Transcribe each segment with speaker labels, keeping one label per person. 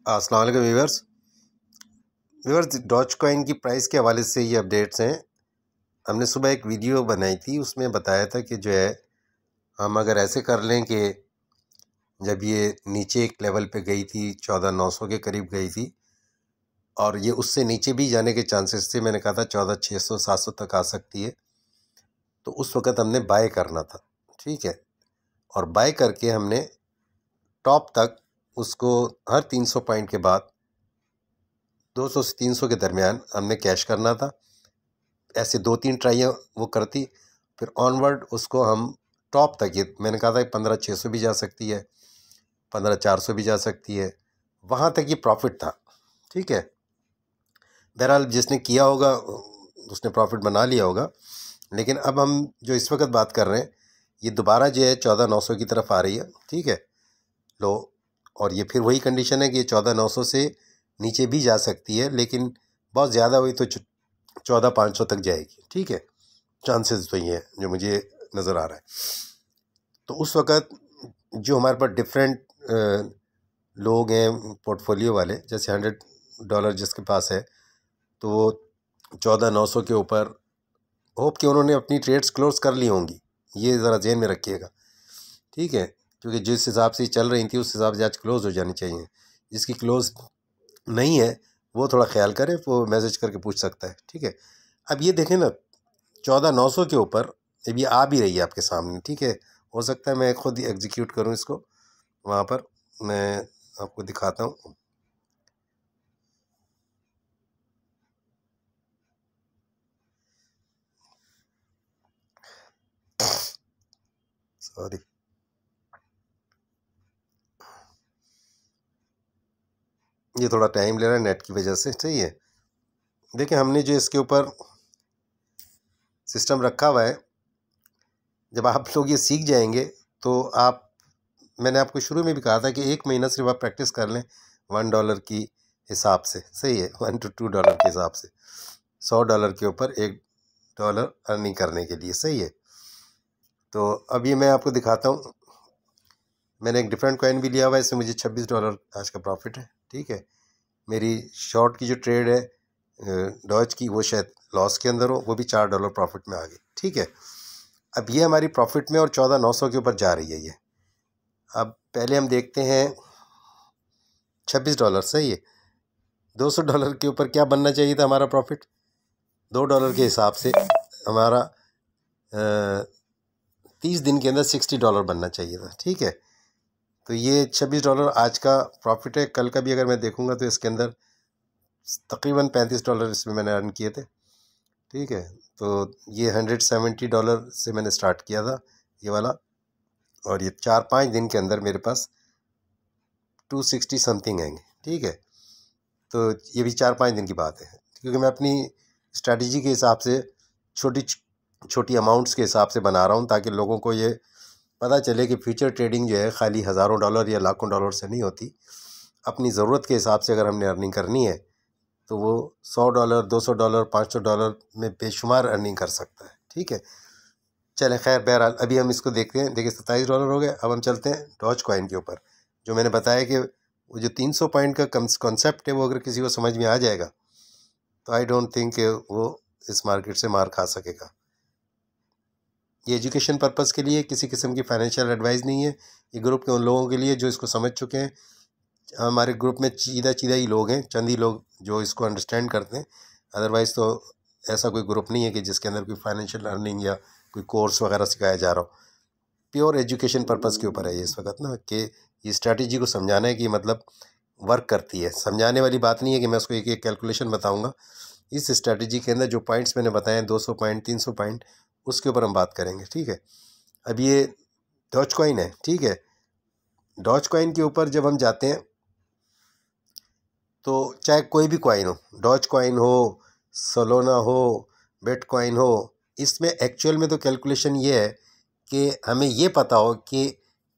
Speaker 1: अस्सलाम वालेकुम viewers doge coin की प्राइस के हवाले से ये अपडेट्स हैं। हमने सुबह एक वीडियो बनाई थी, उसमें बताया था कि जो है हम अगर ऐसे कर लें कि जब ये नीचे एक लेवल पे गई थी 14,900 के करीब गई थी और ये उससे नीचे भी जाने के चांसेस थे। मैंने कहा था 14,600 700 तक आ सकती है, तो उस वक़्त हमने बाय करना था, ठीक है। और बाय करके हमने टॉप तक उसको हर 300 पॉइंट के बाद 200 से 300 के दरमियान हमने कैश करना था। ऐसे 2-3 ट्राइयाँ वो करती, फिर ऑनवर्ड उसको हम टॉप तक, ये मैंने कहा था 15,600 भी जा सकती है, 15,400 भी जा सकती है, वहाँ तक ये प्रॉफिट था, ठीक है। बहरहाल जिसने किया होगा उसने प्रॉफिट बना लिया होगा। लेकिन अब हम जो इस वक्त बात कर रहे हैं, ये दोबारा जो है 14,900 की तरफ आ रही है, ठीक है। लो, और ये फिर वही कंडीशन है कि ये 14,900 से नीचे भी जा सकती है, लेकिन बहुत ज़्यादा हुई तो 14,500 तक जाएगी, ठीक है। चांसेस तो ये है जो मुझे नज़र आ रहा है। तो उस वक़्त जो हमारे पास डिफरेंट लोग हैं पोर्टफोलियो वाले, जैसे $100 जिसके पास है, तो वो 14,900 के ऊपर होप कि उन्होंने अपनी ट्रेड्स क्लोज कर ली होंगी, ये ज़रा ज़हन में रखिएगा, ठीक है। क्योंकि जिस हिसाब से चल रही थी उस हिसाब से आज क्लोज हो जानी चाहिए। जिसकी क्लोज नहीं है वो थोड़ा ख्याल करे, वो मैसेज करके पूछ सकता है, ठीक है। अब ये देखें ना, 14,900 के ऊपर अब ये आ भी रही है आपके सामने, ठीक है। हो सकता है मैं खुद एग्जीक्यूट करूं इसको, वहाँ पर मैं आपको दिखाता हूँ। सॉरी, ये थोड़ा टाइम ले रहा है नेट की वजह से, सही है। देखिए हमने जो इसके ऊपर सिस्टम रखा हुआ है, जब आप लोग ये सीख जाएंगे तो आप, मैंने आपको शुरू में भी कहा था कि 1 महीना सिर्फ आप प्रैक्टिस कर लें $1 की हिसाब से, सही है, $1 to $2 के हिसाब से, $100 के ऊपर $1 अर्निंग करने के लिए, सही है। तो अब ये मैं आपको दिखाता हूँ। मैंने एक डिफरेंट कॉइन भी लिया हुआ है, इससे मुझे $26 आज का प्रॉफिट है, ठीक है। मेरी शॉर्ट की जो ट्रेड है डॉज की, वो शायद लॉस के अंदर हो, वो भी $4 प्रॉफिट में आ गई, ठीक है। अब ये हमारी प्रॉफिट में और 14,900 के ऊपर जा रही है ये। अब पहले हम देखते हैं $26, सही है। $200 के ऊपर क्या बनना चाहिए था हमारा प्रॉफिट? $2 के हिसाब से हमारा 30 दिन के अंदर $60 बनना चाहिए था, ठीक है। तो ये $26 आज का प्रॉफिट है। कल का भी अगर मैं देखूंगा तो इसके अंदर तकरीबन $35 इसमें मैंने अर्न किए थे, ठीक है। तो ये $170 से मैंने स्टार्ट किया था ये वाला, और ये 4-5 दिन के अंदर मेरे पास 260 समथिंग आएंगे, ठीक है। तो ये भी 4-5 दिन की बात है, क्योंकि मैं अपनी स्ट्रैटेजी के हिसाब से छोटी छोटी अमाउंट्स के हिसाब से बना रहा हूँ, ताकि लोगों को ये पता चले कि फ्यूचर ट्रेडिंग जो है खाली हज़ारों डॉलर या लाखों डॉलर से नहीं होती। अपनी ज़रूरत के हिसाब से अगर हमने अर्निंग करनी है तो वो $100, $200, $500 में बेशुमार अर्निंग कर सकता है, ठीक है। चलें, खैर बहरहाल अभी हम इसको देखते हैं। देखिए $27 हो गए। अब हम चलते हैं डॉज कॉइन के ऊपर। जो मैंने बताया कि वो जो 300 पॉइंट का कॉन्सेप्ट है, वो अगर किसी को समझ में आ जाएगा तो आई डोंट थिंक कि वो इस मार्केट से मार खा सकेगा। ये एजुकेशन पर्पज़ के लिए, किसी किस्म की फाइनेंशियल एडवाइस नहीं है। ये ग्रुप के उन लोगों के लिए जो इसको समझ चुके हैं। हमारे ग्रुप में सीधा ही लोग हैं, चंद ही लोग जो इसको अंडरस्टैंड करते हैं। अदरवाइज़ तो ऐसा कोई ग्रुप नहीं है कि जिसके अंदर कोई फाइनेंशियल अर्निंग या कोई कोर्स वगैरह सिखाया जा रहा हो। प्योर एजुकेशन पर्पज़ के ऊपर है ये इस वक्त ना, कि ये स्ट्रैटेजी को समझाना है कि मतलब वर्क करती है। समझाने वाली बात नहीं है कि मैं उसको एक एक कैलकुलेशन बताऊँगा। इस स्ट्रैटेजी के अंदर जो पॉइंट्स मैंने बताए, 200 पॉइंट, 300 पॉइंट, उसके ऊपर हम बात करेंगे, ठीक है। अब ये डॉज कॉइन है, ठीक है। डॉज कॉइन के ऊपर जब हम जाते हैं तो चाहे कोई भी कॉइन हो, डॉज कॉइन हो, सोलोना हो, बिटकॉइन हो, इसमें एक्चुअल में तो कैलकुलेशन ये है कि हमें ये पता हो कि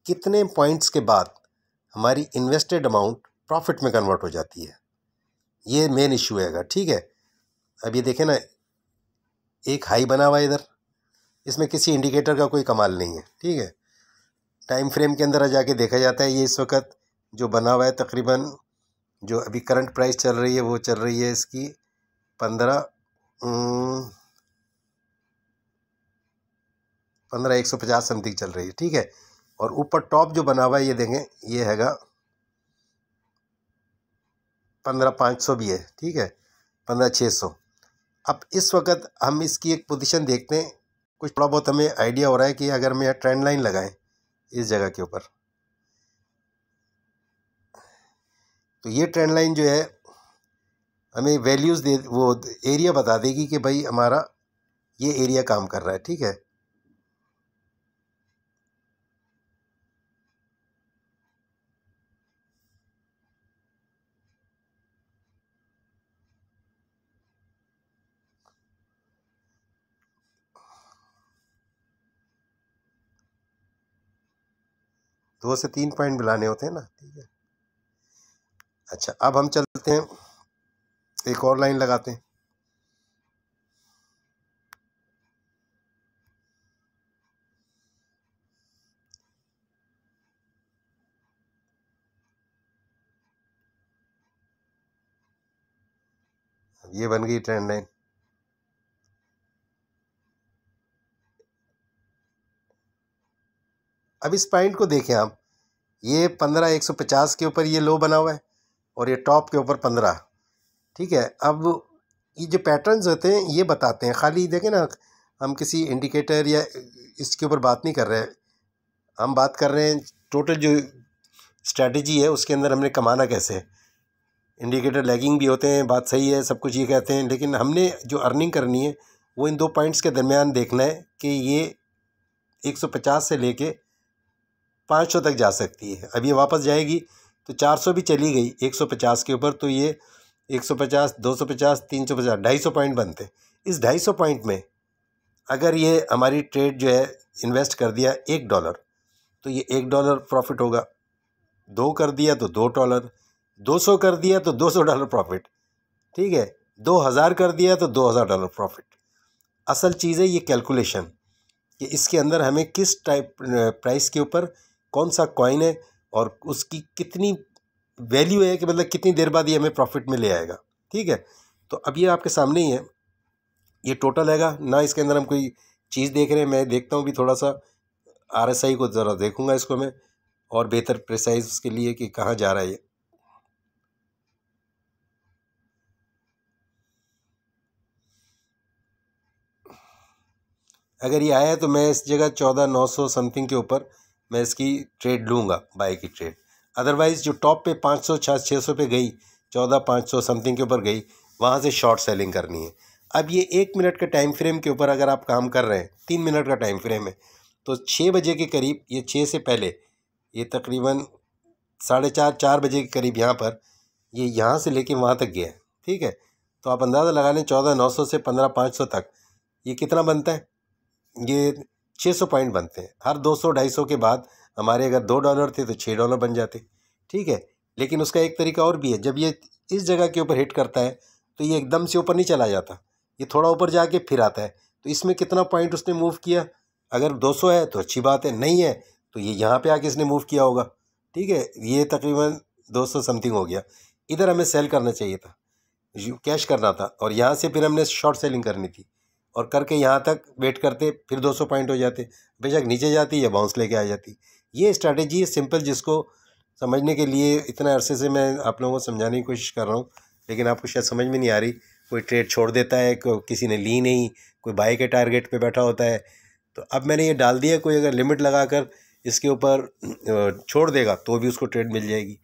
Speaker 1: कितने पॉइंट्स के बाद हमारी इन्वेस्टेड अमाउंट प्रॉफिट में कन्वर्ट हो जाती है। ये मेन इशू हैगा, ठीक है। अब ये देखें ना, एक हाई बना हुआ है इधर, इसमें किसी इंडिकेटर का कोई कमाल नहीं है, ठीक है। टाइम फ्रेम के अंदर जाके देखा जाता है, ये इस वक्त जो बना हुआ है तकरीबन जो अभी करंट प्राइस चल रही है वो चल रही है इसकी 15,150 समथिंग चल रही है, ठीक है। और ऊपर टॉप जो बना हुआ है ये देखें, ये हैगा 15,500 भी है, ठीक है, 15,600। अब इस वक्त हम इसकी एक पोजीशन देखते हैं, कुछ थोड़ा बहुत हमें आइडिया हो रहा है कि अगर हम यहाँ ट्रेंड लाइन लगाएं इस जगह के ऊपर, तो ये ट्रेंड लाइन जो है हमें वैल्यूज़ दे, वो एरिया बता देगी कि भाई हमारा ये एरिया काम कर रहा है, ठीक है। दो से तीन पॉइंट मिलाने होते हैं ना, ठीक है। अच्छा, अब हम चलते हैं, एक और लाइन लगाते हैं। ये बन गई ट्रेंड लाइन। अब इस पॉइंट को देखें आप, ये 15,150 के ऊपर ये लो बना हुआ है और ये टॉप के ऊपर 15, ठीक है। अब ये जो पैटर्न्स होते हैं ये बताते हैं, खाली देखें ना, हम किसी इंडिकेटर या इसके ऊपर बात नहीं कर रहे हैं, हम बात कर रहे हैं टोटल जो स्ट्रेटजी है उसके अंदर हमने कमाना कैसे है। इंडिकेटर लैगिंग भी होते हैं, बात सही है, सब कुछ ये कहते हैं, लेकिन हमने जो अर्निंग करनी है वो इन दो पॉइंट्स के दरमियान देखना है कि ये 150 से लेके 500 तक जा सकती है। अब ये वापस जाएगी तो 400 भी चली गई 150 के ऊपर, तो ये 150, 250, 350, 250 पॉइंट बनते हैं। इस 250 पॉइंट में अगर ये हमारी ट्रेड जो है इन्वेस्ट कर दिया $1, तो ये $1 प्रॉफिट होगा, 2 कर दिया तो $2, 200 कर दिया तो $200 प्रॉफिट, ठीक है, 2,000 कर दिया तो $2,000 प्रॉफिट। असल चीज़ है ये कैलकुलेशन कि इसके अंदर हमें किस टाइप प्राइस के ऊपर कौन सा कॉइन है और उसकी कितनी वैल्यू है, कि मतलब कितनी देर बाद ये हमें प्रॉफिट में ले आएगा, ठीक है। तो अब ये आपके सामने ही है, ये टोटल हैगा ना, इसके अंदर हम कोई चीज़ देख रहे हैं। मैं देखता हूँ भी थोड़ा सा RSI को ज़रा देखूँगा इसको मैं, और बेहतर प्रिसाइज उसके लिए कि कहाँ जा रहा है ये। अगर ये आया है तो मैं इस जगह 14,900 समथिंग के ऊपर मैं इसकी ट्रेड लूँगा, बाय की ट्रेड। अदरवाइज़ जो टॉप पे 500 600 पे गई, 14,500 समथिंग के ऊपर गई, वहाँ से शॉर्ट सेलिंग करनी है। अब ये 1 मिनट के टाइम फ्रेम के ऊपर अगर आप काम कर रहे हैं, 3 मिनट का टाइम फ्रेम है, तो 6 बजे के करीब, ये 6 से पहले ये तकरीबन 4:30 बजे के करीब यहाँ पर ये यहाँ से लेके वहाँ तक गया है, ठीक है। तो आप अंदाज़ा लगा लें 14,900 से 15,500 तक ये कितना बनता है, ये 600 पॉइंट बनते हैं। हर 200-250 के बाद हमारे अगर $2 थे तो $6 बन जाते, ठीक है। लेकिन उसका एक तरीका और भी है, जब ये इस जगह के ऊपर हिट करता है तो ये एकदम से ऊपर नहीं चला जाता, ये थोड़ा ऊपर जाके फिर आता है। तो इसमें कितना पॉइंट उसने मूव किया, अगर 200 है तो अच्छी बात है, नहीं है तो ये यहाँ पे आके इसने मूव किया होगा, ठीक है। ये तकरीबन 200 समथिंग हो गया, इधर हमें सेल करना चाहिए था, कैश करना था, और यहाँ से फिर हमने शॉर्ट सेलिंग करनी थी, और करके यहाँ तक वेट करते, फिर 200 पॉइंट हो जाते, बेशक नीचे जाती या बाउंस लेके आ जाती। ये स्ट्रैटेजी है सिंपल, जिसको समझने के लिए इतना अरसे से मैं आप लोगों को समझाने की कोशिश कर रहा हूँ, लेकिन आपको शायद समझ में नहीं आ रही। कोई ट्रेड छोड़ देता है, किसी ने ली नहीं, कोई बाई के टारगेट पे बैठा होता है। तो अब मैंने ये डाल दिया, कोई अगर लिमिट लगा कर इसके ऊपर छोड़ देगा तो भी उसको ट्रेड मिल जाएगी।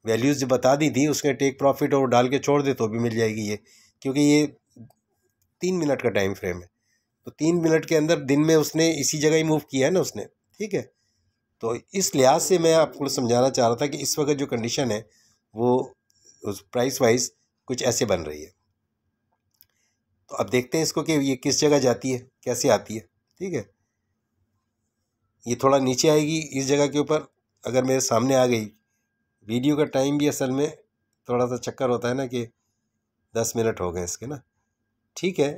Speaker 1: वैल्यूज़ जो बता दी थी उसके टेक प्रॉफिट और डाल के छोड़ दे तो भी मिल जाएगी ये, क्योंकि ये 3 मिनट का टाइम फ्रेम है। तो 3 मिनट के अंदर दिन में उसने इसी जगह ही मूव किया है ना उसने, ठीक है। तो इस लिहाज से मैं आपको समझाना चाह रहा था कि इस वक्त जो कंडीशन है वो उस प्राइस वाइज कुछ ऐसे बन रही है। तो अब देखते हैं इसको कि ये किस जगह जाती है, कैसे आती है, ठीक है। ये थोड़ा नीचे आएगी इस जगह के ऊपर, अगर मेरे सामने आ गई। वीडियो का टाइम भी असल में थोड़ा सा चक्कर होता है ना कि 10 मिनट हो गए इसके ना, ठीक है।